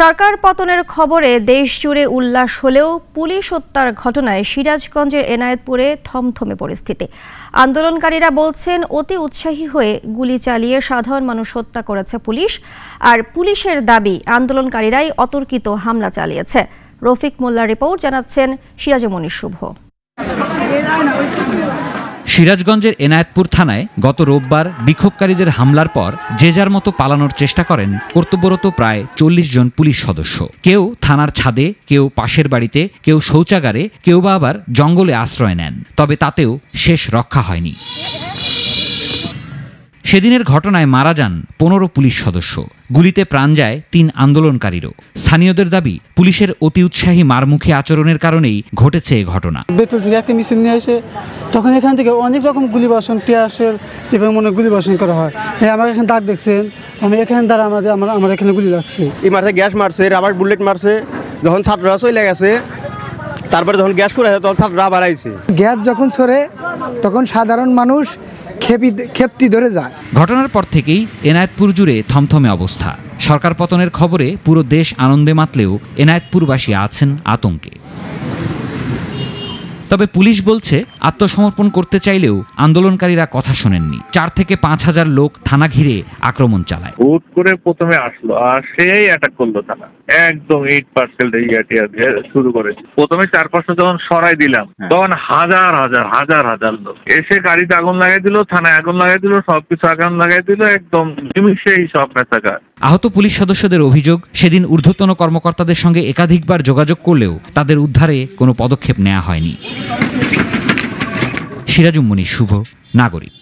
সরকার পতনের খবরে দেশ জুড়ে উল্লাস হলেও পুলিশ হত্যার ঘটনায় সিরাজগঞ্জের এনায়েতপুরে থমথমে পরিস্থিতি। আন্দোলনকারীরা বলছেন অতি উৎসাহী হয়ে গুলি চালিয়ে সাধারণ মানুষ হত্যা করেছে পুলিশ, আর পুলিশের দাবি আন্দোলনকারীরাই অতর্কিত হামলা চালিয়েছে। রফিক মোল্লার রিপোর্ট, জানাচ্ছেন সিরাজমণি শুভ। সিরাজগঞ্জের এনায়েতপুর থানায় গত রোববার বিক্ষোভকারীদের হামলার পর যে যার মতো পালানোর চেষ্টা করেন কর্তব্যরত প্রায় ৪০ জন পুলিশ সদস্য। কেউ থানার ছাদে, কেউ পাশের বাড়িতে, কেউ শৌচাগারে, কেউ বা আবার জঙ্গলে আশ্রয় নেন। তবে তাতেও শেষ রক্ষা হয়নি। সেদিনের ঘটনায় মারা যান ১৫ পুলিশ সদস্য, গুলিতে প্রাণ যায় ৩ আন্দোলনকারীরও। স্থানীয়দের দাবি পুলিশের অতি উৎসাহী মারমুখী আচরণের কারণেই ঘটেছে এ ঘটনা। বেতন থেকে একটা মিছিল নিয়ে আসে, তখন এখান থেকে অনেক রকম গুলিবর্ষণ, টিয়াসের এবং মনে গুলিবর্ষণ করা হয়। আমাকে এখানে দাগ দেখছেন, আমি এখানে দ্বারা আমার এখানে গুলি লাগছে। এই মারছে, গ্যাস মারছে, রাবার বুলেট মারছে। যখন ছাত্ররা চলে গেছে, তারপরে যখন গ্যাস করে তখন ছাত্ররা আবার আইছে। গ্যাস যখন ছড়ে তখন সাধারণ মানুষ ক্ষেপটি ধরে যায়। ঘটনার পর থেকেই এনায়েতপুর জুড়ে থমথমে অবস্থা। সরকার পতনের খবরে পুরো দেশ আনন্দে মাতলেও এনায়েতপুরবাসী আছেন আতঙ্কে। তবে পুলিশ বলছে আত্মসমর্পণ করতে চাইলেও আন্দোলনকারীরা কথা শোনেননি। ৪ থেকে ৫ হাজার লোক থানা ঘিরে আক্রমণ চালায়। হুট করে প্রথমে আসলো আর সেই অ্যাটাক করলো থানা, একদম 8% দিয়ে শুরু করেছে। প্রথমে ৪-৫টা যখন সরাই দিলাম, তখন হাজার হাজার লোক এসে গাড়িতে আগুন লাগাই দিল, থানায় আগুন লাগাই দিল, সবকিছু আগুন লাগাই দিল, একদম নিমিষেই সব মেসাকার। আহত পুলিশ সদস্যদের অভিযোগ, সেদিন ঊর্ধ্বতন কর্মকর্তাদের সঙ্গে একাধিকবার যোগাযোগ করলেও তাদের উদ্ধারে কোনো পদক্ষেপ নেওয়া হয়নি। সিরাজুম্মনি শুভ, নাগরিক।